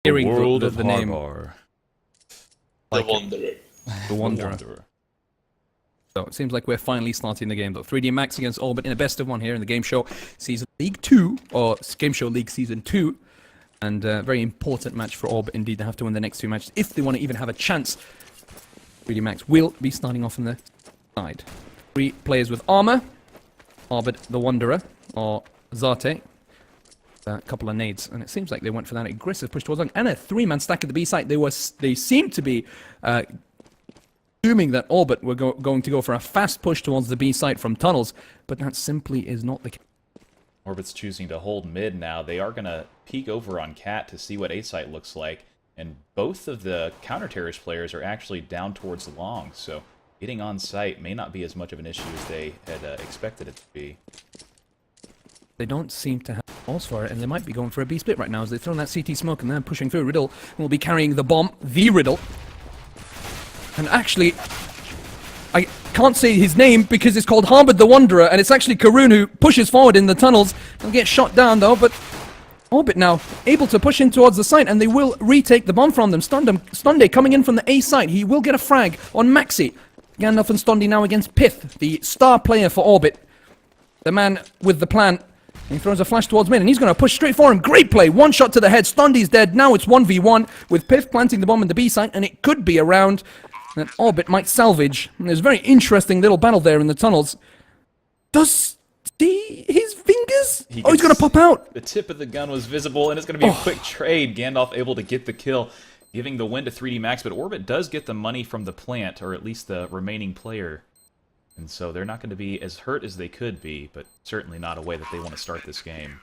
hearing world the of name. Harbar. The Wanderer. The Wanderer. So it seems like we're finally starting the game though. 3D Max against Orbit in a best of one here in the Game Show Season League 2, or Game Show League Season 2. And a very important match for Orbit indeed. They have to win the next two matches if they want to even have a chance. 3D Max will be starting off on the side. 3 players with armor. Orbit the Wanderer, or Zate. A couple of nades, and it seems like they went for that aggressive push towards long, and a 3-man stack at the B site. They seemed to be assuming that Orbit were going to go for a fast push towards the B site from tunnels, but that simply is not the case. Orbit's choosing to hold mid now. They are going to peek over on Cat to see what A site looks like, and both of the counter-terrorist players are actually down towards the long, so getting on site may not be as much of an issue as they had expected it to be. They don't seem to have balls for it, and they might be going for a B split right now as they throw that CT smoke and then pushing through. Riddle will be carrying the bomb, the Riddle. And actually, I can't say his name because it's called Harbored the Wanderer, and it's actually Karun who pushes forward in the tunnels. He'll get shot down though, but Orbit now able to push in towards the site, and they will retake the bomb from them. Stunde coming in from the A site. He will get a frag on Maxi. Gandalf and Stunde now against Pith, the star player for Orbit. The man with the plan. He throws a flash towards mid, and he's going to push straight for him. Great play. One shot to the head. Stunde's dead. Now it's 1v1 with Pith planting the bomb in the B site, and it could be a round that Orbit might salvage. And there's a very interesting little battle there in the tunnels. Does see his fingers? He's going to pop out. The tip of the gun was visible, and it's going to be a quick trade. Gandalf able to get the kill, giving the win to 3D Max, but Orbit does get the money from the plant, or at least the remaining player. And so they're not going to be as hurt as they could be, but certainly not a way that they want to start this game.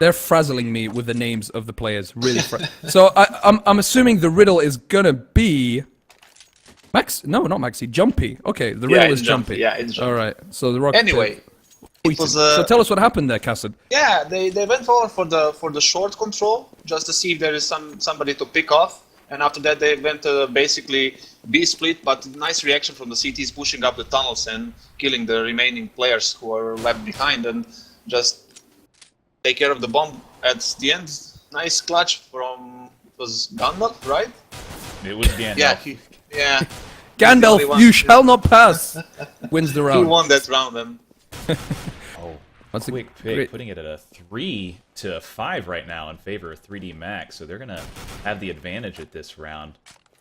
They're frazzling me with the names of the players, really. So I'm assuming the Riddle is going to be Max. No, not Maxi. Jumpy. Okay, the Riddle is Jumpy. Yeah, it's Jumpy. All right. So the Rock. Anyway, it was, so tell us what happened there, Cassidy. yeah, they went forward for the short control just to see if there is somebody to pick off. And after that, they went to basically B split, but nice reaction from the CTs pushing up the tunnels and killing the remaining players who are left behind, and just take care of the bomb at the end. Nice clutch from, it was Gandalf, right? It was Gandalf. Yeah. Gandalf, you shall not pass. Wins the round. He won that round then. Oh, that's quick pick, putting it at a 3-5 right now in favor of 3D Max, so they're going to have the advantage at this round.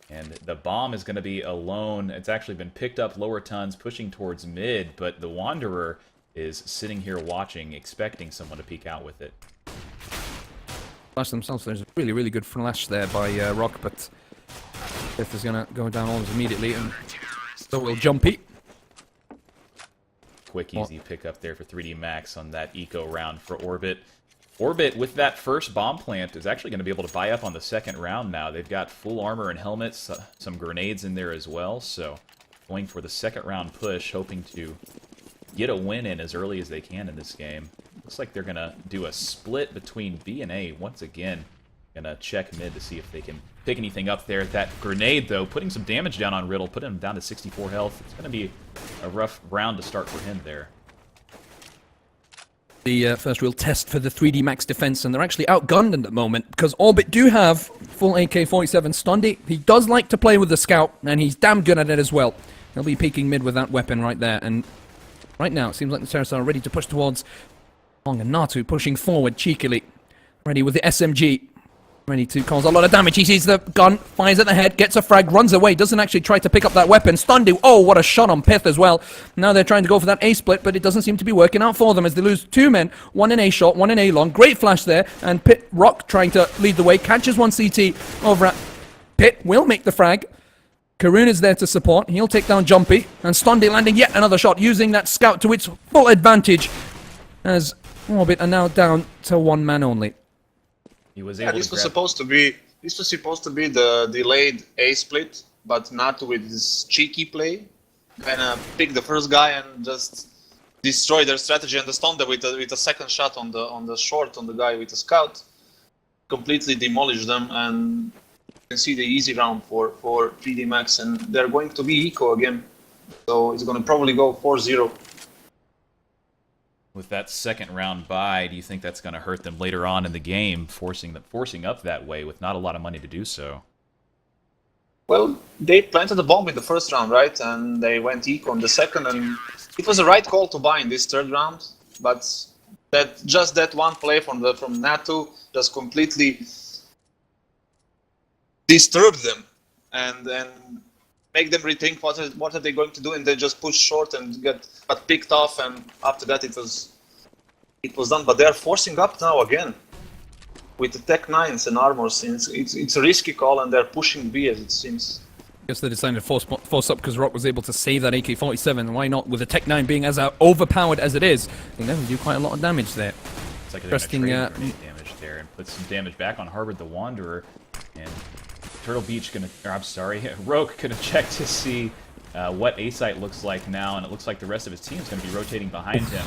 And the bomb is going to be alone. It's actually been picked up lower tons, pushing towards mid, but the Wanderer is sitting here watching, expecting someone to peek out with it. Flash themselves. There's a really, really good flash there by Rock, but Pith is going to go down almost immediately, and so will Jumpy. Quick, easy pickup there for 3D Max on that eco round for Orbit. Orbit, with that first bomb plant, is actually going to be able to buy up on the second round now. They've got full armor and helmets, some grenades in there as well, so going for the second round push, hoping to get a win in as early as they can in this game. Looks like they're going to do a split between B and A once again. Going to check mid to see if they can pick anything up there. That grenade, though, putting some damage down on Riddle, putting him down to 64 health. It's going to be a rough round to start for him there. The first real test for the 3D Max defense, and they're actually outgunned at the moment because Orbit do have full AK-47 Stunde. He does like to play with the Scout, and he's damn good at it as well. He'll be peeking mid with that weapon right there, and right now it seems like the Terrorists are ready to push towards Long, and Natu pushing forward cheekily, ready with the SMG. Ready to cause a lot of damage. He sees the gun, fires at the head, gets a frag, runs away, doesn't actually try to pick up that weapon. Stunde, oh, what a shot on Pith as well. Now they're trying to go for that A split, but it doesn't seem to be working out for them as they lose 2 men. 1 in A short, 1 in A long. Great flash there, and Rock trying to lead the way, catches one CT over at Pit, will make the frag. Karun is there to support. He'll take down Jumpy, and Stunde landing yet another shot, using that Scout to its full advantage as Orbit are now down to 1 man only. He was able This to was grab... supposed to be the delayed A split, but not with this cheeky play. Kind of pick the first guy and just destroy their strategy, and the Stunde with a second shot on the short on the guy with the Scout, completely demolish them, and you can see the easy round for 3D Max, and they're going to be eco again, so it's going to probably go 4-0. With that second round bye, do you think that's going to hurt them later on in the game, forcing up that way with not a lot of money to do so? Well, they planted the bomb in the first round, right? And they went eco in the second, and it was the right call to buy in this third round. But that one play from Natu just completely disturbed them and make them rethink what are they going to do, and they just push short and got picked off, and after that it was done. But they are forcing up now again with the Tech 9s and armor, since it's a risky call, and they're pushing B as it seems. I guess they decided to force up because Rock was able to save that AK-47. Why not? With the Tech 9 being as overpowered as it is, they never do quite a lot of damage there. It's like they're going to trade damage there and put some damage back on Harvard the Wanderer. And Turtle Beach Roke gonna check to see what A-Site looks like now, and it looks like the rest of his team is going to be rotating behind him.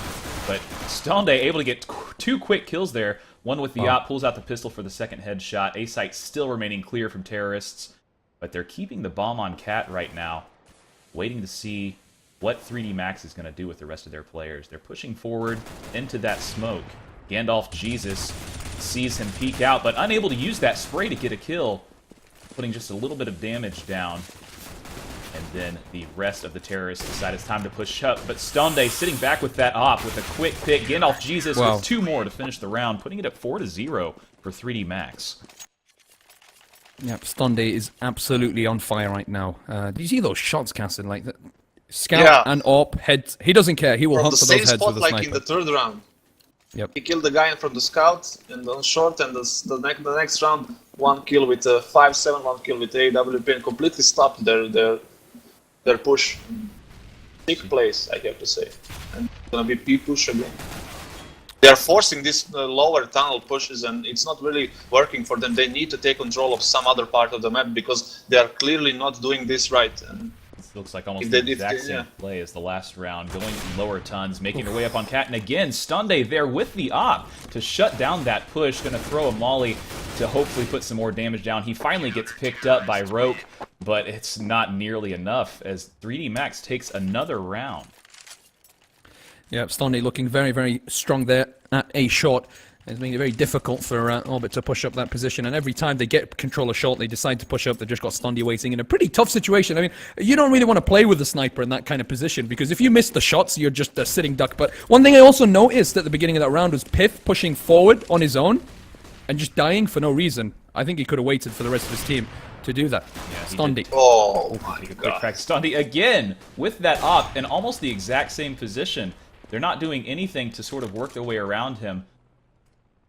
But Stonde able to get 2 quick kills there. One with the op, pulls out the pistol for the second headshot. A-Site still remaining clear from terrorists, but they're keeping the bomb on Cat right now, waiting to see what 3D Max is going to do with the rest of their players. They're pushing forward into that smoke. Gandalf Jesus sees him peek out, but unable to use that spray to get a kill, putting just a little bit of damage down. And then the rest of the terrorists decide it's time to push up. But Stonde sitting back with that op with a quick pick. Gandalf Jesus with 2 more to finish the round, putting it at 4-0 for 3D Max. Yep, Stonde is absolutely on fire right now. Did you see those shots, Cassid? Like that, Scout and Op heads. He doesn't care. He will hunt for those heads with a sniper. Like in the third round. Yep. He killed the guy from the Scout and on short, and the next round, 1 kill with a 5-7, 1 kill with AWP, and completely stopped their push. Big place, I have to say. And it's gonna be P push again. They are forcing these lower tunnel pushes, and it's not really working for them. They need to take control of some other part of the map because they are clearly not doing this right. And this looks like almost the exact same play as the last round, going lower tons, making their way up on Cat, and again, Stonde there with the op to shut down that push, gonna throw a molly to hopefully put some more damage down. He finally gets picked up by Roke, but it's not nearly enough as 3D Max takes another round. Yeah, Stoney looking very, very strong there at A short. It's making it very difficult for Orbit to push up that position, and every time they get control of short, they decide to push up. They've just got Stondy waiting in a pretty tough situation. I mean, you don't really want to play with the sniper in that kind of position, because if you miss the shots, you're just a sitting duck. But one thing I also noticed at the beginning of that round was Piff pushing forward on his own and just dying for no reason. I think he could have waited for the rest of his team to do that. Yeah, Stondy. Oh my god. Stondy again with that op in almost the exact same position. They're not doing anything to sort of work their way around him.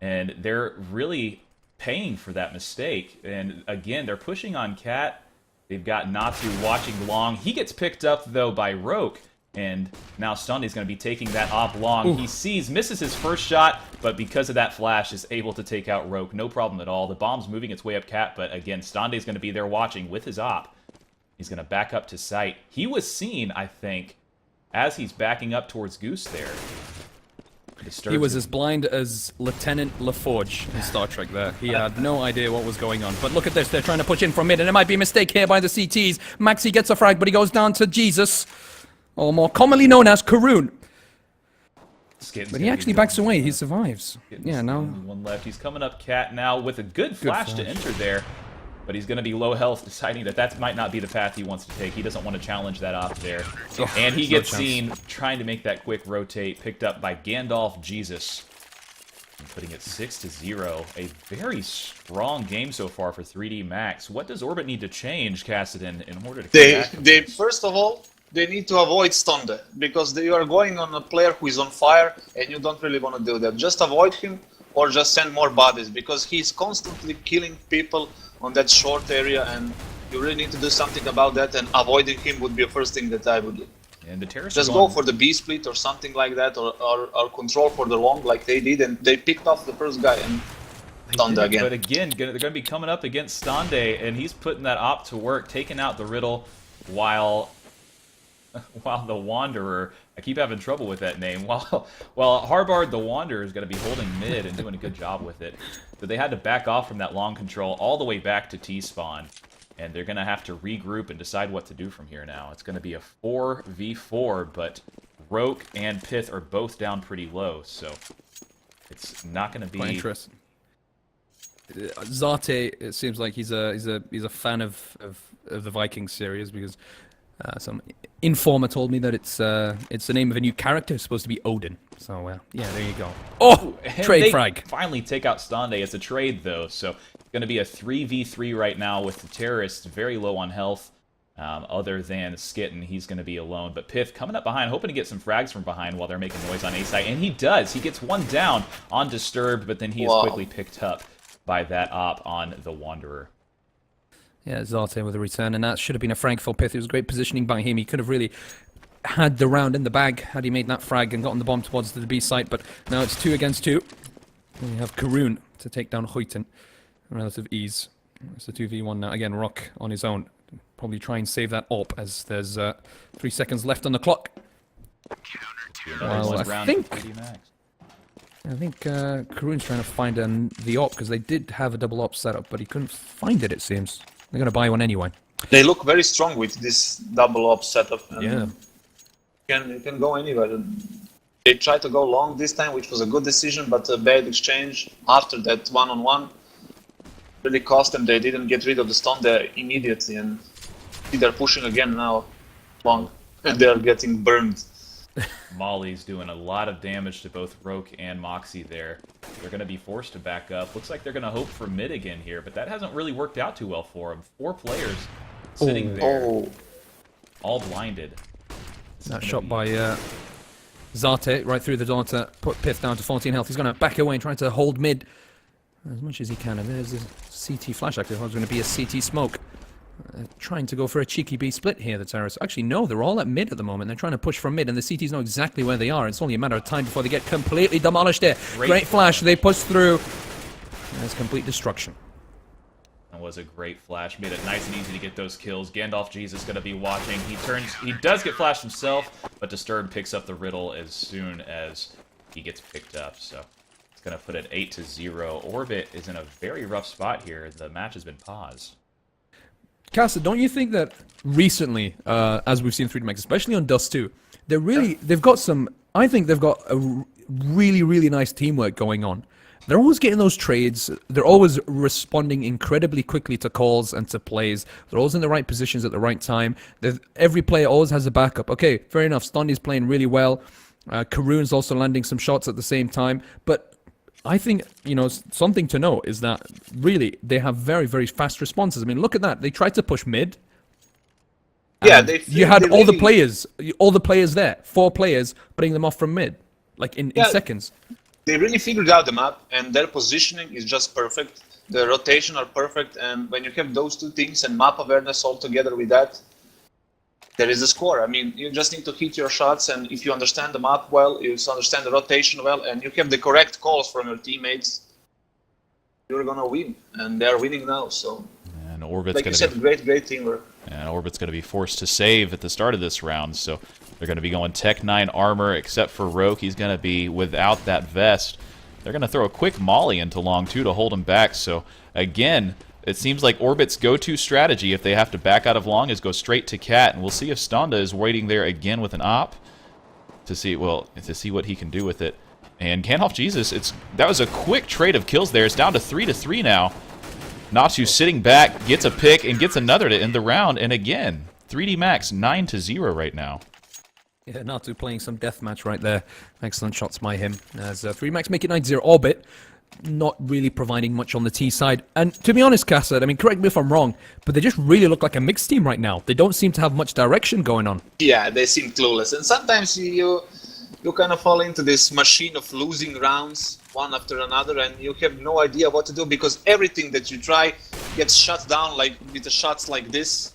And they're really paying for that mistake. And again, they're pushing on Cat. They've got Natsu watching long. He gets picked up, though, by Roke. And now Stondy's going to be taking that op long. Ooh. He misses his first shot, but because of that flash, is able to take out Roke. No problem at all. The bomb's moving its way up Cat, but again, Stondy's going to be there watching with his op. He's going to back up to sight. He was seen, I think, as he's backing up towards Goose there. He was as blind as Lieutenant LaForge in Star Trek there. He had no idea what was going on. But look at this, they're trying to push in from mid, and it might be a mistake here by the CTs. Maxi gets a frag, but he goes down to Jesus, or more commonly known as Karoon. But he actually backs away, he survives. Yeah, now... One left, he's coming up Cat now with a good flash to enter there. But he's going to be low health, deciding that that might not be the path he wants to take. He doesn't want to challenge that op there. And he gets seen trying to make that quick rotate, picked up by Gandalf Jesus. And putting it 6-0. A very strong game so far for 3D Max. What does Orbit need to change, Cassidon, in order to first of all, they need to avoid Stonde, because you are going on a player who is on fire, and you don't really want to do that. Just avoid him, or just send more bodies, because he's constantly killing people on that short area, and you really need to do something about that, and avoiding him would be the first thing that I would do. And the terrorists just go for the B split or something like that, or control for the long like they did, and they picked off the first guy and Stonde again. But again, they're going to be coming up against Stonde, and he's putting that op to work, taking out the Riddle, while the Wanderer, I keep having trouble with that name, while Harbard the Wanderer is going to be holding mid and doing a good job with it. So they had to back off from that long control all the way back to T-spawn. And they're going to have to regroup and decide what to do from here now. It's going to be a 4v4, but Roke and Pith are both down pretty low, so it's not going to be Quite interesting. Zate, it seems like he's a fan of the Vikings series because some informer told me that it's the name of a new character. It's supposed to be Odin. So yeah, there you go. Oh, And trade they frag. finally take out Stande. It's a trade though, so it's going to be a 3v3 right now with the terrorists very low on health. Other than Skitten, he's going to be alone. But Pith coming up behind, hoping to get some frags from behind while they're making noise on A side, and he does. He gets one down on Disturbed, but then he is quickly picked up by that op on the Wanderer. Yeah, Zate with a return, and that should have been a frag for Pith. It was great positioning by him. He could have really had the round in the bag had he made that frag and gotten the bomb towards the B site, but now it's 2 against 2. And we have Karoon to take down Huiten. Relative ease. It's a 2v1 now. Again, Rock on his own. Probably try and save that op as there's 3 seconds left on the clock. Well, I think Karoon's trying to find the op because they did have a double op setup, but he couldn't find it. It seems they're gonna buy one anyway. They look very strong with this double op setup. And Yeah, you can go anywhere. They tried to go long this time, which was a good decision, but a bad exchange after that one-on-one really cost them. They didn't get rid of the stun there immediately, and they're pushing again now long, and they're getting burned. Molly's doing a lot of damage to both Roke and Moxie there. They're going to be forced to back up. Looks like they're going to hope for mid again here, but that hasn't really worked out too well for them. 4 players sitting there, all blinded. that shot by Zate right through the door to put Pith down to 14 health. He's going to back away and try to hold mid as much as he can. And there's a CT flash. Actually, there's going to be a CT smoke. Trying to go for a cheeky B split here, the terrorists. Actually, no, they're all at mid at the moment. They're trying to push from mid, and the CTs know exactly where they are. It's only a matter of time before they get completely demolished here. Great flash. They push through. There's complete destruction. That was a great flash. Made it nice and easy to get those kills. Gandalf Jesus going to be watching. He does get flashed himself, but Disturbed picks up the riddle as soon as he gets picked up. So it's going to put it 8-0. Orbit is in a very rough spot here. The match has been paused. Casa, don't you think that recently, as we've seen 3D Max, especially on Dust 2, they've got some, I think they've got a really, really nice teamwork going on. They're always getting those trades. They're always responding incredibly quickly to calls and to plays. They're always in the right positions at the right time. Every player always has a backup. Okay, fair enough. Stondy's playing really well. Karoon's also landing some shots at the same time. But I think, something to note is that really they have very, very fast responses. I mean, look at that. They tried to push mid. Yeah, you had all the players there, 4 players putting them off from mid, like in seconds. They really figured out the map, and their positioning is just perfect. The rotation are perfect, and when you have those 2 things and map awareness all together with that, there is a score. I mean, you just need to hit your shots, and if you understand the map well, you understand the rotation well, and you have the correct calls from your teammates, you're gonna win, and they're winning now. So, and Orbit's like you said, great teamwork. And Orbit's going to be forced to save at the start of this round, so they're going to be going Tech 9 armor, except for Roke. He's going to be without that vest. They're going to throw a quick molly into long, too, to hold him back. So, again, it seems like Orbit's go-to strategy if they have to back out of long is go straight to Cat, and we'll see if Stonda is waiting there again with an op to see what he can do with it. And Gandalf Jesus, that was a quick trade of kills there. It's down to 3-3 now. Natu sitting back, gets a pick, and gets another to end the round. And again, 3D Max 9-0 right now. Yeah, Natu playing some deathmatch right there. Excellent shots by him. As 3D Max make it 9-0. Orbit not really providing much on the T side. And to be honest, Casa, I mean, correct me if I'm wrong, but they just really look like a mixed team right now. They don't seem to have much direction going on. Yeah, they seem clueless. And sometimes you kind of fall into this machine of losing rounds one after another, and you have no idea what to do because everything that you try gets shut down, like with the shots like this,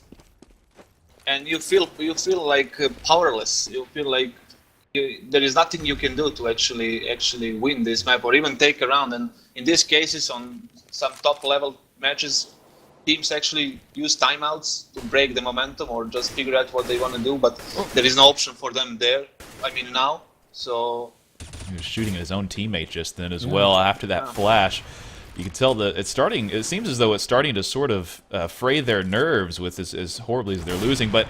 and you feel like powerless. You feel like there is nothing you can do to actually win this map or even take a round. And in these cases, on some top level matches, teams actually use timeouts to break the momentum or just figure out what they want to do, but there is no option for them there. I mean, now. So he was shooting at his own teammate just then as well after that flash. You can tell that it seems as though it's starting to sort of fray their nerves with as horribly as they're losing. But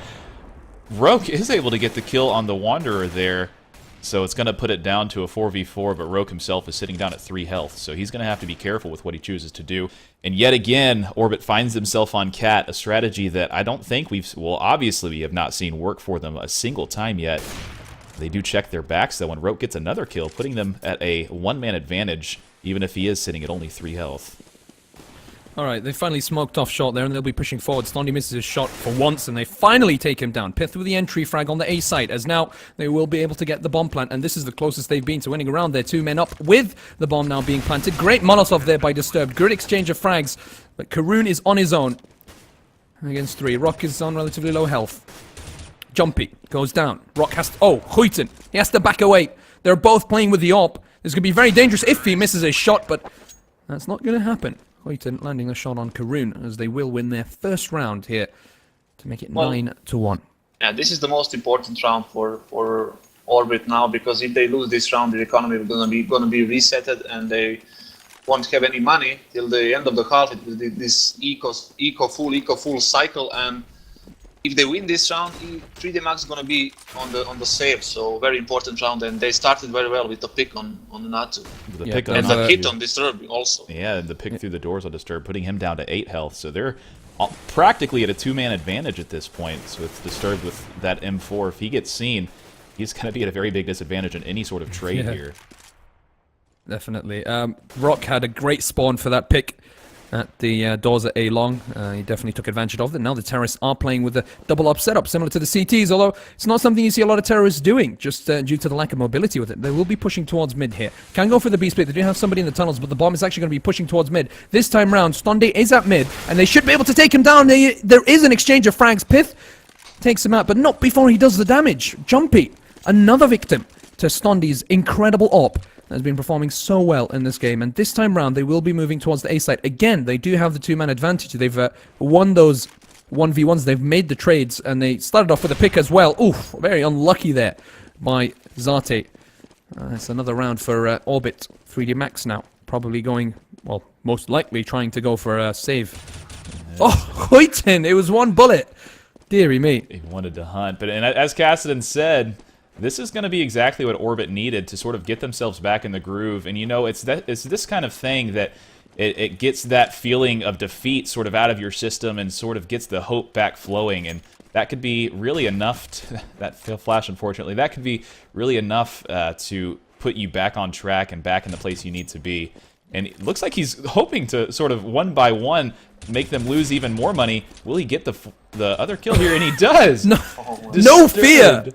Roke is able to get the kill on the Wanderer there, so it's going to put it down to a 4v4, but Roke himself is sitting down at 3 health, so he's going to have to be careful with what he chooses to do. And yet again, Orbit finds himself on Cat, a strategy that I don't think well, obviously we have not seen work for them a single time yet. They do check their backs, though, and Roke gets another kill, putting them at a 1-man advantage, even if he is sitting at only 3 health. Alright, they finally smoked off short there, and they'll be pushing forward. Stondy misses his shot for once, and they finally take him down. Pith with the entry frag on the A site, as now they will be able to get the bomb plant, and this is the closest they've been to winning a round. They're 2 men up with the bomb now being planted. Great Molotov there by Disturbed. Good exchange of frags, but Karoon is on his own against 3. Rock is on relatively low health. Jumpy goes down. Rock has to... Oh, Huiten. He has to back away. They're both playing with the AWP. This could be very dangerous if he misses his shot, but that's not going to happen. Huiten landing a shot on Karoon, as they will win their first round here to make it 9-1. Yeah, this is the most important round for Orbit now, because if they lose this round, the economy is gonna be resetted, and they won't have any money till the end of the half. It will be this eco full cycle, and if they win this round, 3D Max is gonna be on the save. So very important round, and they started very well with the pick on the Natu. The pick and the hit on Disturb also. Yeah, the pick through the doors on Disturb, putting him down to 8 health. So they're practically at a 2-man advantage at this point. So with Disturb with that M4, if he gets seen, he's going to be at a very big disadvantage in any sort of trade here. Definitely. Rock had a great spawn for that pick at the doors at A long. He definitely took advantage of it. Now the terrorists are playing with a double up setup, similar to the CTs, although it's not something you see a lot of terrorists doing, just due to the lack of mobility with it. They will be pushing towards mid here. Can go for the B split. They do have somebody in the tunnels, but the bomb is actually going to be pushing towards mid. This time round, Stondy is at mid, and they should be able to take him down. There is an exchange of frags. Pith takes him out, but not before he does the damage. Jumpy, another victim to Stondy's incredible AWP. Has been performing so well in this game, and this time round they will be moving towards the A site. Again, they do have the 2-man advantage. They've won those 1v1s, they've made the trades, and they started off with a pick as well. Oof, very unlucky there by Zate. It's another round for Orbit. 3D Max now, probably going, well, most likely trying to go for a save. Oh, Huiten, it was 1 bullet. Deary me. He wanted to hunt, but as Cassidy said, this is going to be exactly what Orbit needed to sort of get themselves back in the groove. And, you know, it's this kind of thing that it gets that feeling of defeat sort of out of your system and sort of gets the hope back flowing. And that could be really enough that flash, unfortunately, that could be really enough to put you back on track and back in the place you need to be. And it looks like he's hoping to sort of one by one make them lose even more money. Will he get the other kill here? And he does! No fear!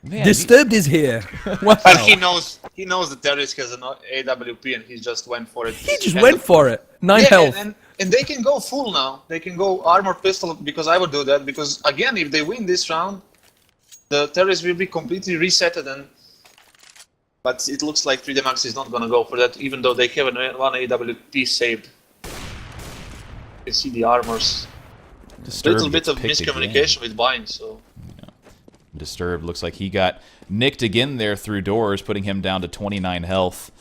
Man, Disturbed is here. Wow. But he knows the terrorist has an AWP, and he just went for it. He just went for it. 9 health. And they can go full now. They can go armor pistol, because I would do that. Because again, if they win this round, the terrorists will be completely resetted. But it looks like 3D Max is not gonna go for that, even though they have one AWP saved. You can see the armors. A little bit of miscommunication with buying, so. Disturbed looks like he got nicked again there through doors, putting him down to 29 health.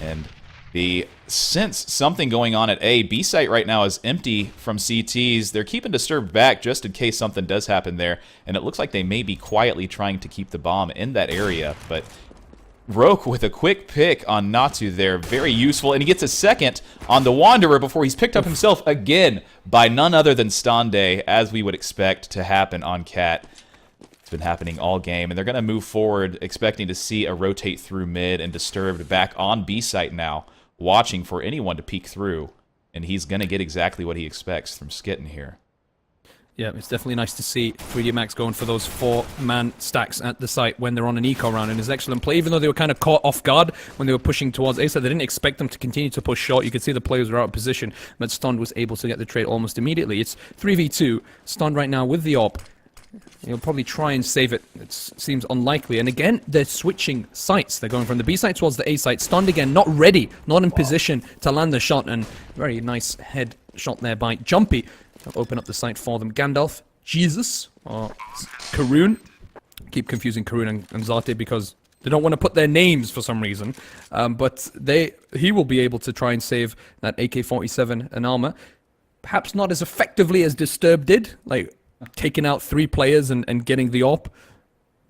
And the sense something going on at A. B site right now is empty from CTs. They're keeping Disturbed back just in case something does happen there. And it looks like they may be quietly trying to keep the bomb in that area. But Roke with a quick pick on Natu there, very useful. And he gets a second on the Wanderer before he's picked up himself again by none other than Stondy, as we would expect to happen on Cat. It's been happening all game, and they're going to move forward, expecting to see a rotate through mid, and Disturbed back on B site now, watching for anyone to peek through, and he's going to get exactly what he expects from Skitten here. Yeah, it's definitely nice to see 3D Max going for those 4-man stacks at the site when they're on an eco round, and his excellent play, even though they were kind of caught off guard when they were pushing towards A site. They didn't expect them to continue to push short. You could see the players were out of position, but Stond was able to get the trade almost immediately. It's 3v2. Stond right now with the AWP. He'll probably try and save it. It seems unlikely. And again, they're switching sites. They're going from the B site towards the A site. Stunned again, not ready, not in position to land the shot. And very nice head shot there by Jumpy. They'll open up the site for them. Gandalf, Jesus, or Karoon. Keep confusing Karoon and Zate because they don't want to put their names for some reason. But he will be able to try and save that AK-47 and armor. Perhaps not as effectively as Disturbed did. Like, taking out 3 players and getting the op.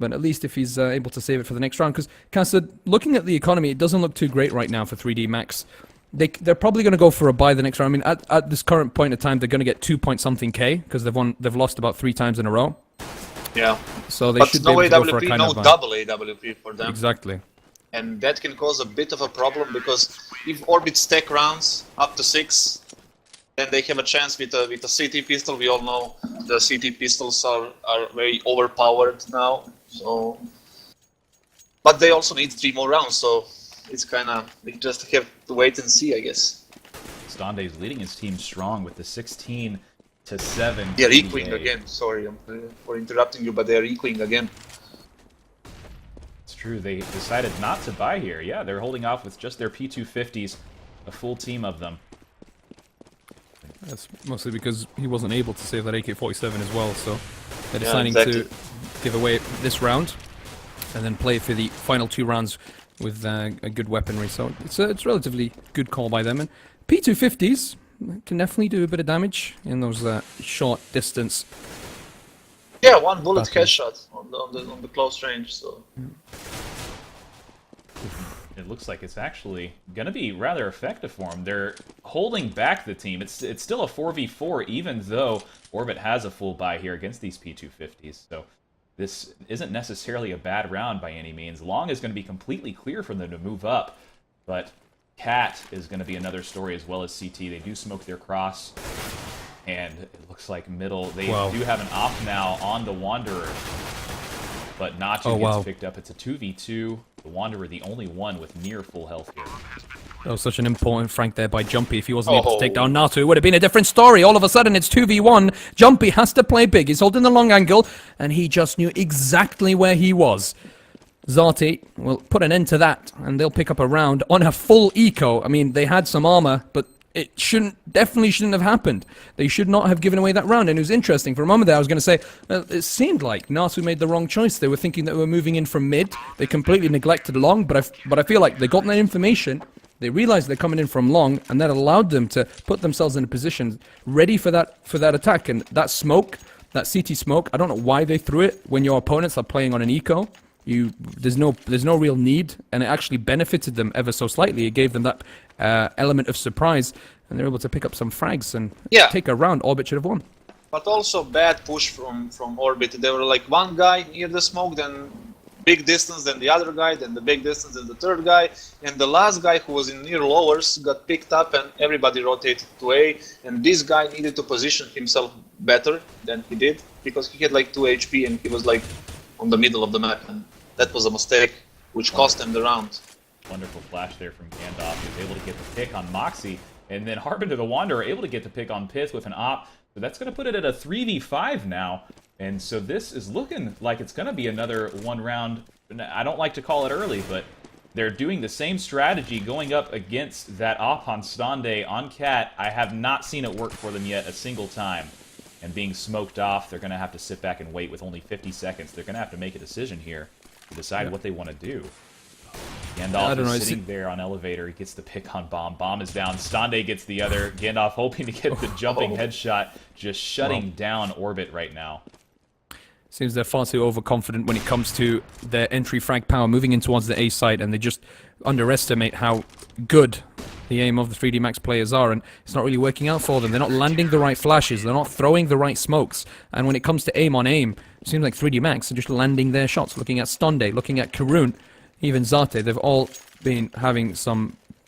But at least if he's able to save it for the next round. Because, Casa, looking at the economy, it doesn't look too great right now for 3D Max. They're probably going to go for a buy the next round. I mean, at this current point in time, they're going to get 2-point-something K because they've lost about 3 times in a row. Yeah. So they But should no be able to go for a AWP, kind no of buy. double AWP for them. Exactly. And that can cause a bit of a problem because if Orbit stack rounds up to 6, then they have a chance with a CT pistol. We all know the CT pistols are very overpowered now. So, but they also need 3 more rounds. So it's kind of, we just have to wait and see, I guess. Stande is leading his team strong with the 16-7. They're equing again. Sorry for interrupting you, but they're equing again. It's true. They decided not to buy here. Yeah, they're holding off with just their P250s, a full team of them. That's mostly because he wasn't able to save that AK-47 as well, so they're Yeah, deciding exactly. to give away this round and then play for the final 2 rounds with a good weaponry. So it's a relatively good call by them. And P250s can definitely do a bit of damage in those short distance. Yeah, 1 bullet Battles. headshot on the close range. So. It looks like it's actually going to be rather effective for them. They're holding back the team. It's still a 4v4, even though Orbit has a full buy here against these P250s. So this isn't necessarily a bad round by any means. Long is going to be completely clear for them to move up, but Cat is going to be another story as well as CT. They do smoke their cross, and it looks like middle. They Wow. do have an op now on the Wanderer, but Nacho Oh, gets wow. picked up. It's a 2v2. The Wanderer, the only one with near full health here. That was such an important frank there by Jumpy. If he wasn't able to take Oh. down Nato, it would have been a different story. All of a sudden, it's 2v1. Jumpy has to play big. He's holding the long angle, and he just knew exactly where he was. Zati will put an end to that, and they'll pick up a round on a full eco. I mean, they had some armor, but it definitely shouldn't have happened. They should not have given away that round. And it was interesting. For a moment there, I was going to say, well, it seemed like Nasu made the wrong choice. They were thinking that we were moving in from mid. They completely neglected long, but I feel like they got that information. They realized they're coming in from long, and that allowed them to put themselves in a position ready for that attack. And that smoke, that CT smoke, I don't know why they threw it when your opponents are playing on an eco. There's no real need, and it actually benefited them ever so slightly. It gave them that element of surprise, and they're able to pick up some frags and take a round. Orbit should have won. But also bad push from Orbit. They were like one guy near the smoke, then big distance, then the other guy, then the big distance, then the third guy, and the last guy who was in near lowers got picked up, and everybody rotated to A. And this guy needed to position himself better than he did because he had like 2 HP and he was like on the middle of the map, and that was a mistake which cost him the round. Wonderful flash there from Gandalf. He was able to get the pick on Moxie, and then Harbinger the Wanderer able to get the pick on Pith with an op. So that's going to put it at a 3v5 now. And so this is looking like it's going to be another 1 round. I don't like to call it early, but they're doing the same strategy going up against that op on Stande on Cat. I have not seen it work for them yet a single time. And being smoked off, they're going to have to sit back and wait with only 50 seconds. They're going to have to make a decision here to decide what they want to do. Gandalf is sitting there on elevator. He gets the pick on Bomb. Bomb is down. Stande gets the other. Gandalf hoping to get the jumping headshot, just shutting down Orbit right now. Seems they're far too overconfident when it comes to their entry frag power moving in towards the A side, and they just underestimate how good the aim of the 3D Max players are, and it's not really working out for them. They're not landing the right flashes, they're not throwing the right smokes, and when it comes to aim on aim, it seems like 3D Max are just landing their shots. Looking at Stande, looking at Karun, even Zate, they've all been having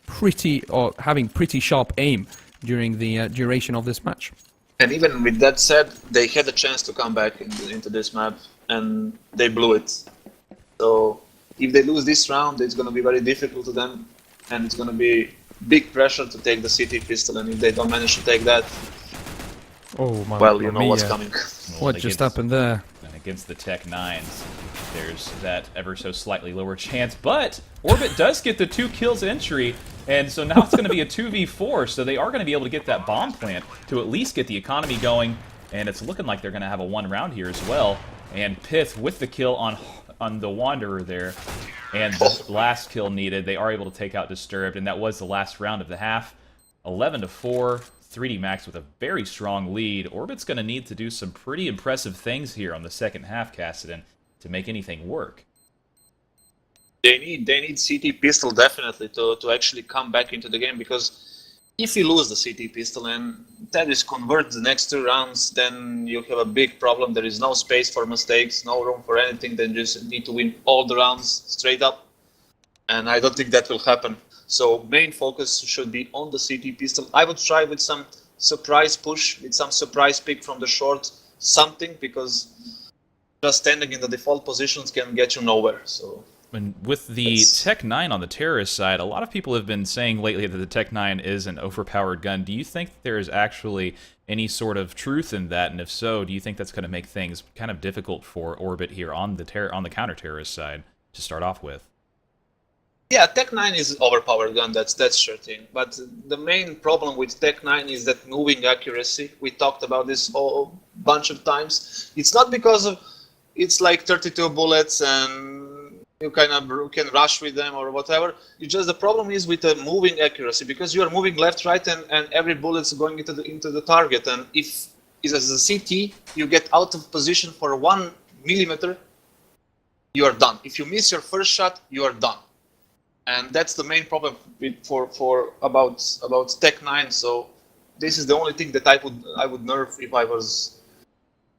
pretty sharp aim during the duration of this match. And even with that said, they had a chance to come back into this map, and they blew it. So if they lose this round, it's going to be very difficult to them, and it's going to be big pressure to take the CT pistol, and if they don't manage to take that, Oh my! well, you know what's coming. What just happened there? And against the Tech 9s, there's that ever so slightly lower chance, but Orbit does get the 2 kills entry, and so now it's going to be a 2v4, so they are going to be able to get that bomb plant to at least get the economy going, and it's looking like they're going to have a 1 round here as well. And Pith with the kill on the Wanderer there, and the last kill needed. They are able to take out Disturbed, and that was the last round of the half. 11-4, 3D Max with a very strong lead. Orbit's going to need to do some pretty impressive things here on the second half, Cassidon, to make anything work. They need CT pistol definitely to actually come back into the game, because if you lose the CT pistol and Terrorist converts the next 2 rounds, then you have a big problem. There is no space for mistakes, no room for anything. Then you just need to win all the rounds straight up, and I don't think that will happen. So main focus should be on the CT pistol. I would try with some surprise push, with some surprise pick from the short, something, because just standing in the default positions can get you nowhere. So. And with the Tech 9 on the terrorist side, a lot of people have been saying lately that the Tech 9 is an overpowered gun. Do you think there is actually any sort of truth in that? And if so, do you think that's going to make things kind of difficult for Orbit here on the counter-terrorist side to start off with? Yeah, Tech 9 is an overpowered gun, that's sure thing. But the main problem with Tech 9 is that moving accuracy. We talked about this a bunch of times. It's not because of it's like 32 bullets and you kind of can rush with them or whatever. It's just the problem is with the moving accuracy, because you are moving left, right, and every bullet's going into the target. And if it's as a CT, you get out of position for 1 millimeter, you are done. If you miss your first shot, you are done. And that's the main problem about Tech 9. So this is the only thing that I would nerf if I was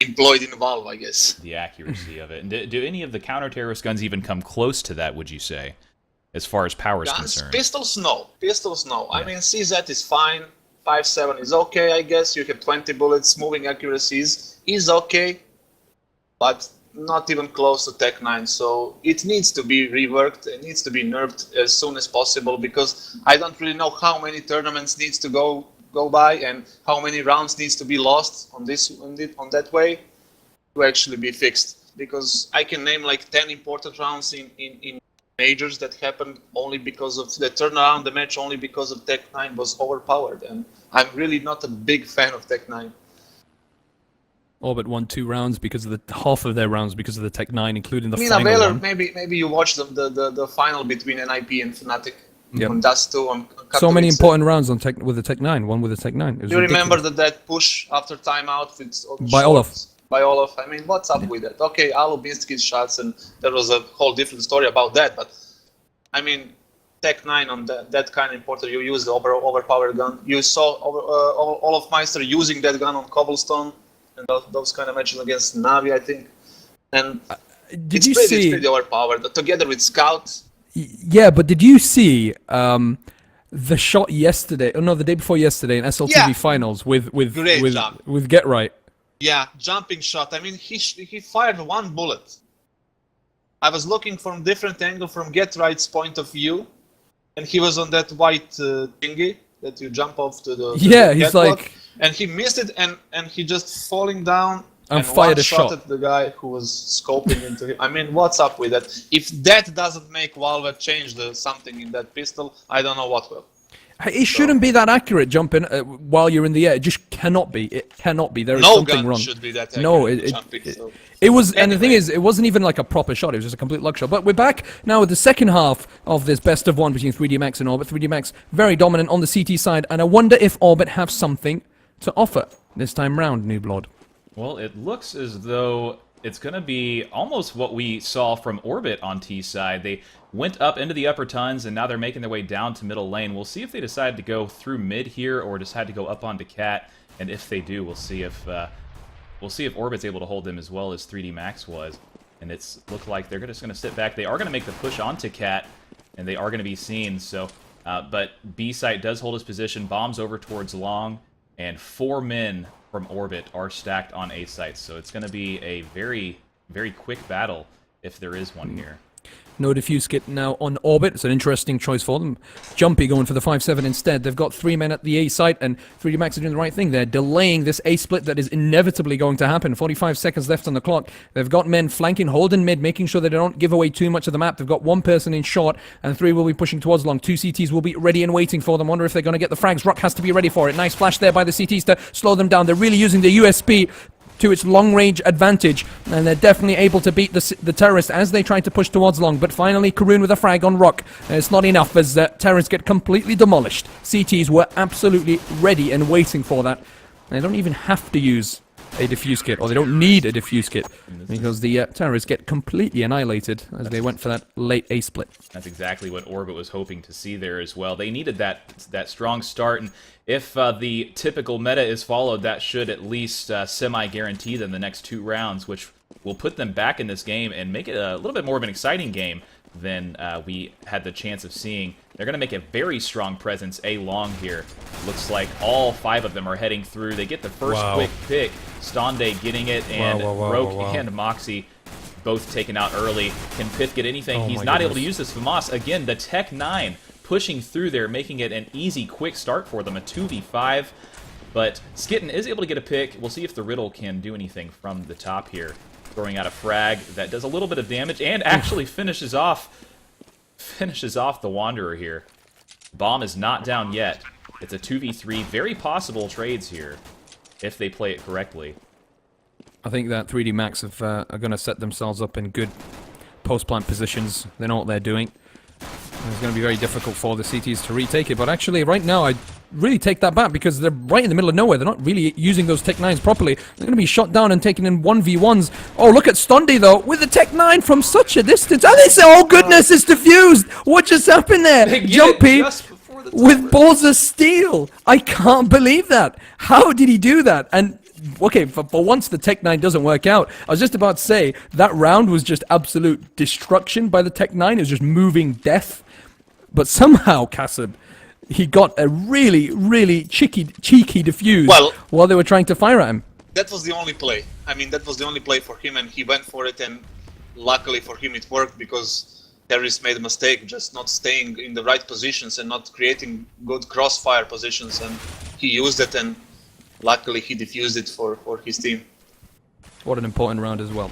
employed in Valve, I guess. The accuracy of it. And do any of the counter-terrorist guns even come close to that, would you say, as far as power is concerned? Pistols, no. Pistols, no. Yeah. I mean, CZ is fine. 5.7 is okay, I guess. You have 20 bullets. Moving accuracies is okay, but not even close to Tech 9. So it needs to be reworked. It needs to be nerfed as soon as possible, because I don't really know how many tournaments needs to go by and how many rounds needs to be lost on that way to actually be fixed. Because I can name like 10 important rounds in majors that happened only because of the turnaround the match, only because of Tech 9 was overpowered, and I'm really not a big fan of Tech 9. Orbit won 2 rounds because of half of their rounds because of the Tech 9, including the I mean, final Valor, one. maybe you watched the final between NIP and Fnatic. Yep. On Dust 2 on So many Katowice. important rounds on with the Tech 9. One with the Tech 9. It was Do you remember ridiculous. that push after timeout with By Olaf. By Olaf. I mean, what's up with that? Okay, Alu missed his shots, and there was a whole different story about that. But I mean, Tech 9 on that kind of important, you use the overpowered gun. You saw Olaf Meister using that gun on Cobblestone and those kind of matches against Navi, I think. And Did you it's see? pretty overpowered. Together with Scout. Yeah, but did you see the shot yesterday? Oh no, the day before yesterday in SLTV Yeah. finals with Great job. Get Right. Yeah, jumping shot. I mean, he fired 1 bullet. I was looking from different angle from Get Right's point of view, and he was on that white thingy that you jump off to the Yeah, he's catwalk, like, and he missed it, and he just falling down and fired a shot shot. at the guy who was scoping into him. I mean, what's up with that? If that doesn't make Valve change something in that pistol, I don't know what will. It shouldn't be that accurate jumping while you're in the air. It just cannot be. It cannot be. There is No something gun wrong. should be that accurate No, jumping, so. it was, and the thing Anyway. is, it wasn't even like a proper shot. It was just a complete luck shot. But we're back now with the second half of this best of 1 between 3D Max and Orbit. 3D Max very dominant on the CT side, and I wonder if Orbit have something to offer this time round, New Blood. Well, it looks as though it's going to be almost what we saw from Orbit on T side. They went up into the upper tons, and now they're making their way down to middle lane. We'll see if they decide to go through mid here or decide to go up onto Cat. And if they do, we'll see if Orbit's able to hold them as well as 3D Max was. And it's looked like they're just going to sit back. They are going to make the push onto Cat, and they are going to be seen. So, but B site does hold his position. Bombs over towards Long, and 4 men from Orbit are stacked on A sites. So it's going to be a very, very quick battle if there is one here. No defuse kit now on Orbit. It's an interesting choice for them. Jumpy going for the 5-7 instead. They've got 3 men at the A site, and 3D Max are doing the right thing. They're delaying this A split that is inevitably going to happen. 45 seconds left on the clock. They've got men flanking, holding mid, making sure they don't give away too much of the map. They've got 1 person in short, and 3 will be pushing towards Long. 2 CTs will be ready and waiting for them. Wonder if they're going to get the frags. Rock has to be ready for it. Nice flash there by the CTs to slow them down. They're really using the USP to its long-range advantage, and they're definitely able to beat the terrorists as they try to push towards long. But finally, Karoon with a frag on Rock. It's not enough as terrorists get completely demolished. CTs were absolutely ready and waiting for that. They don't even have to use a defuse kit, or they don't need a defuse kit, because the terrorists get completely annihilated as they went for that late A split. That's exactly what Orbit was hoping to see there as well. They needed that strong start, and if the typical meta is followed, that should at least semi-guarantee them the next 2 rounds, which will put them back in this game and make it a little bit more of an exciting game than we had the chance of seeing. They're going to make a very strong presence A long here. Looks like all 5 of them are heading through. They get the first quick pick. Stonde getting it, and Roke and Moxie both taken out early. Can Pith get anything? He's not able to use this FAMAS. Again, the Tech 9 pushing through there, making it an easy, quick start for them, a 2v5. But Skitten is able to get a pick. We'll see if the Riddle can do anything from the top here. Throwing out a frag that does a little bit of damage and actually finishes off the Wanderer here. Bomb is not down yet. It's a 2v3. Very possible trades here if they play it correctly. I think that 3D Max are going to set themselves up in good post-plant positions. They know what they're doing. It's going to be very difficult for the CTs to retake it, but actually right now I really take that back because they're right in the middle of nowhere. They're not really using those Tech 9s properly. They're going to be shot down and taken in 1v1s. Oh, look at Stondy though, with the Tech 9 from such a distance. And they say, oh goodness, it's defused! What just happened there? Jumpy with balls of steel. I can't believe that. How did he do that? And okay, for once the Tech 9 doesn't work out. I was just about to say, that round was just absolute destruction by the Tech 9. It was just moving death. But somehow, Kasab, he got a really, really cheeky defuse while they were trying to fire at him. That was the only play. I mean, that was the only play for him, and he went for it, and luckily for him it worked because terrorists made a mistake, just not staying in the right positions and not creating good crossfire positions, and he used it, and luckily he defused it for his team. What an important round as well.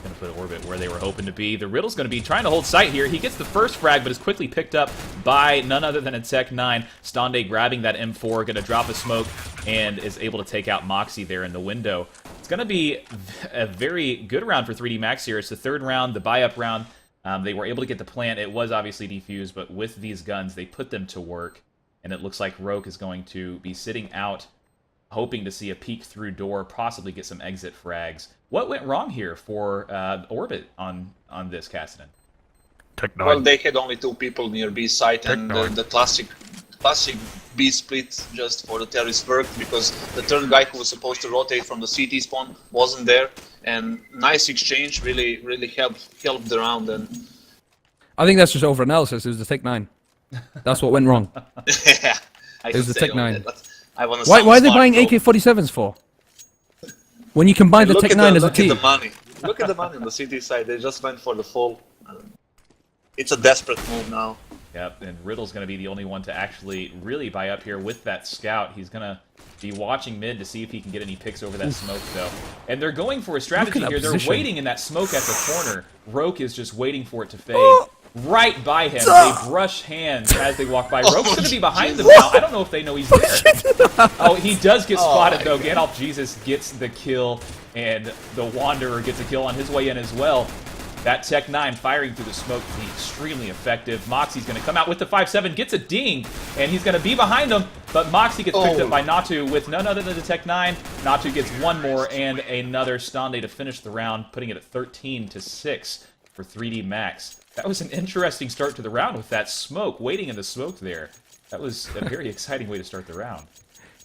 Going to put Orbit where they were hoping to be. The Riddle's going to be trying to hold sight here. He gets the first frag, but is quickly picked up by none other than a Tech 9. Stonde grabbing that M4, going to drop a smoke, and is able to take out Moxie there in the window. It's going to be a very good round for 3D Max here. It's the 3rd round, the buy-up round. They were able to get the plant. It was obviously defused, but with these guns, they put them to work. And it looks like Roke is going to be sitting out, hoping to see a peek through door, possibly get some exit frags. What went wrong here for Orbit on this, Cassidy? Well, they had only 2 people near B site, and the classic B split just for the terrorists worked because the 3rd guy who was supposed to rotate from the CT spawn wasn't there, and nice exchange really helped the round. And I think that's just overanalysis. It was the Tech 9. That's what went wrong. Yeah, it was the Tech 9. Why are they buying AK-47s for? When you can buy the Tech 9 as a team. Look at the money. Look at the money on the CT side. They just went for the full. It's a desperate move now. Yep, and Riddle's going to be the only one to actually really buy up here with that scout. He's going to be watching mid to see if he can get any picks over that smoke, though. And they're going for a strategy here. They're waiting in that smoke at the corner. Roke is just waiting for it to fade. Right by him. They brush hands as they walk by. Roke's going to be behind them now. I don't know if they know he's there. Oh, he does get spotted, though. Gandalf Jesus gets the kill, and the Wanderer gets a kill on his way in as well. That Tech 9 firing through the smoke is extremely effective. Moxie's going to come out with the 5-7, gets a ding, and he's going to be behind him, but Moxie gets picked up by Natu with none other than the Tech 9. Natu gets one more and another Stonde to finish the round, putting it at 13-6 for 3D Max. That was an interesting start to the round with that smoke, waiting in the smoke there. That was a very exciting way to start the round.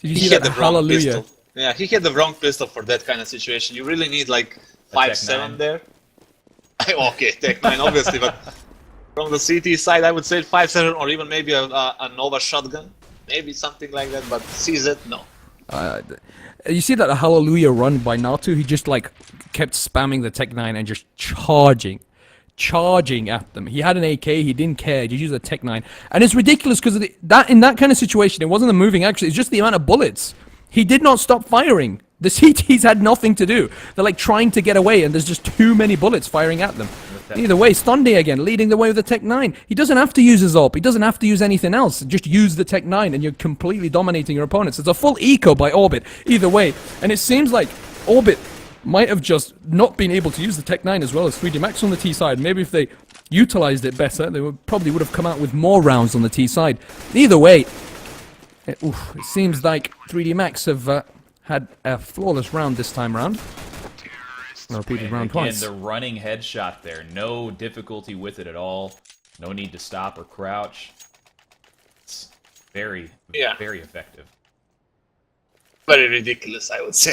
Did you see that? Hallelujah. Pistol. Yeah, he had the wrong pistol for that kind of situation. You really need like 5-7 there. Okay, Tech 9 obviously, but from the CT side I would say 5-7 or even maybe a Nova shotgun. Maybe something like that, but CZ, no. You see that Hallelujah run by Natu? He just like kept spamming the Tech 9 and just charging at them. He had an AK, he didn't care, he just used a Tech 9. And it's ridiculous because in that kind of situation, it wasn't the moving action, it's just the amount of bullets. He did not stop firing. The CTs had nothing to do. They're like trying to get away and there's just too many bullets firing at them. Either way, Stonde again, leading the way with the Tech 9. He doesn't have to use his AWP, he doesn't have to use anything else. Just use the Tech 9 and you're completely dominating your opponents. It's a full eco by Orbit, either way. And it seems like Orbit might have just not been able to use the Tech 9 as well as 3D Max on the T side. Maybe if they utilized it better, they probably would have come out with more rounds on the T side. Either way, it seems like 3D Max have had a flawless round this time around. A repeated round twice. The running headshot there. No difficulty with it at all. No need to stop or crouch. It's very, very effective. Very ridiculous, I would say.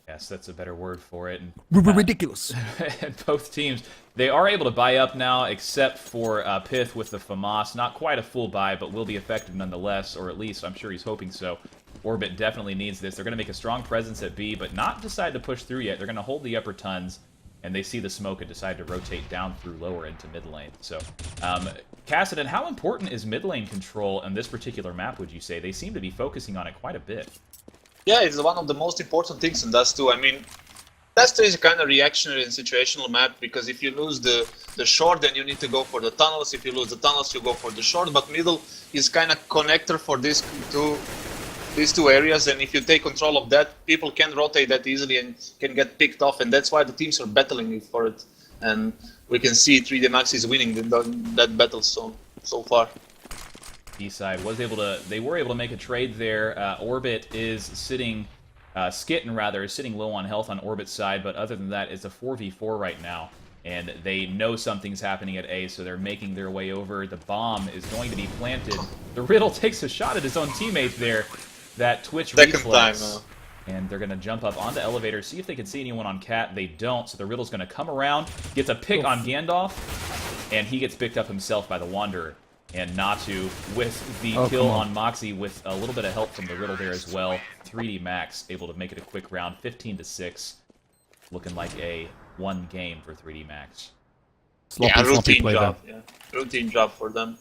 Yes, that's a better word for it. Ridiculous. And both teams, they are able to buy up now, except for Pith with the FAMAS. Not quite a full buy, but will be effective nonetheless, or at least I'm sure he's hoping so. Orbit definitely needs this. They're going to make a strong presence at B, but not decide to push through yet. They're going to hold the upper tons, and they see the smoke and decide to rotate down through lower into mid lane. So, Cassidon, how important is mid lane control on this particular map, would you say? They seem to be focusing on it quite a bit. Yeah, it's one of the most important things in Dust 2. I mean, Dust 2 is a kind of reactionary and situational map, because if you lose the short, then you need to go for the tunnels. If you lose the tunnels, you go for the short. But middle is kind of connector for these two areas, and if you take control of that, people can rotate that easily and can get picked off, and that's why the teams are battling for it. And we can see 3D Max is winning that battle so far. B-side they were able to make a trade there. Orbit is sitting, Skitten rather, is sitting low on health on Orbit's side, but other than that, it's a 4v4 right now. And they know something's happening at A, so they're making their way over. The bomb is going to be planted. The Riddle takes a shot at his own teammate there. That Twitch reflex. And they're going to jump up onto elevator, see if they can see anyone on Cat. They don't, so the Riddle's going to come around, gets a pick on Gandalf, and he gets picked up himself by the Wanderer. And Natu with the kill on Moxie with a little bit of help from the Riddle there as well. 3D Max able to make it a quick round, 15-6. Looking like a one game for 3D Max. Routine job. Yeah, routine job for them.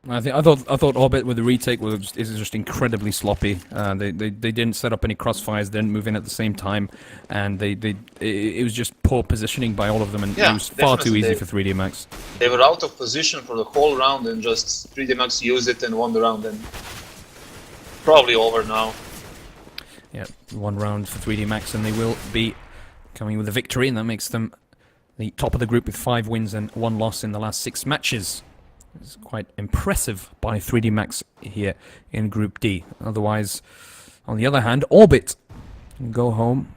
I thought Orbit with the retake is just incredibly sloppy. They didn't set up any crossfires, didn't move in at the same time, and it was just poor positioning by all of them, and it was far too easy for 3D Max. They were out of position for the whole round, and just 3D Max used it and won the round, and probably over now. Yeah, one round for 3D Max, and they will be coming with a victory, and that makes them the top of the group with 5 wins and 1 loss in the last 6 matches. It's quite impressive by 3D Max here in Group D. Otherwise, on the other hand, Orbit can go home.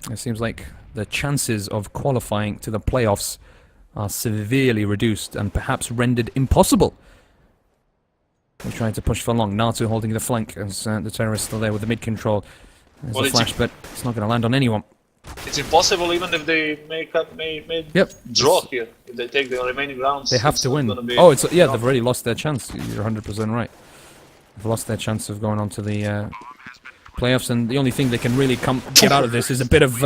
It seems like the chances of qualifying to the playoffs are severely reduced and perhaps rendered impossible. They're trying to push for long. Natu holding the flank as the terrorist still there with the mid control. There's a flash, but it's not going to land on anyone. It's impossible even if they make draw here. If they take the remaining rounds, they have to win. Oh, they've already lost their chance. You're 100% right. They've lost their chance of going on to the playoffs, and the only thing they can really get out of this is a bit of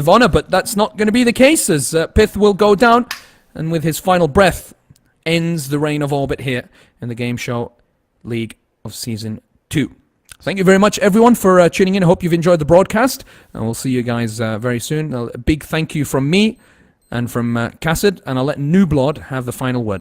honor, but that's not going to be the case, as Pith will go down, and with his final breath, ends the reign of Orbit here in the Game Show League of Season 2. Thank you very much, everyone, for tuning in. I hope you've enjoyed the broadcast, and we'll see you guys very soon. A big thank you from me and from Cassid, and I'll let Newblod have the final word.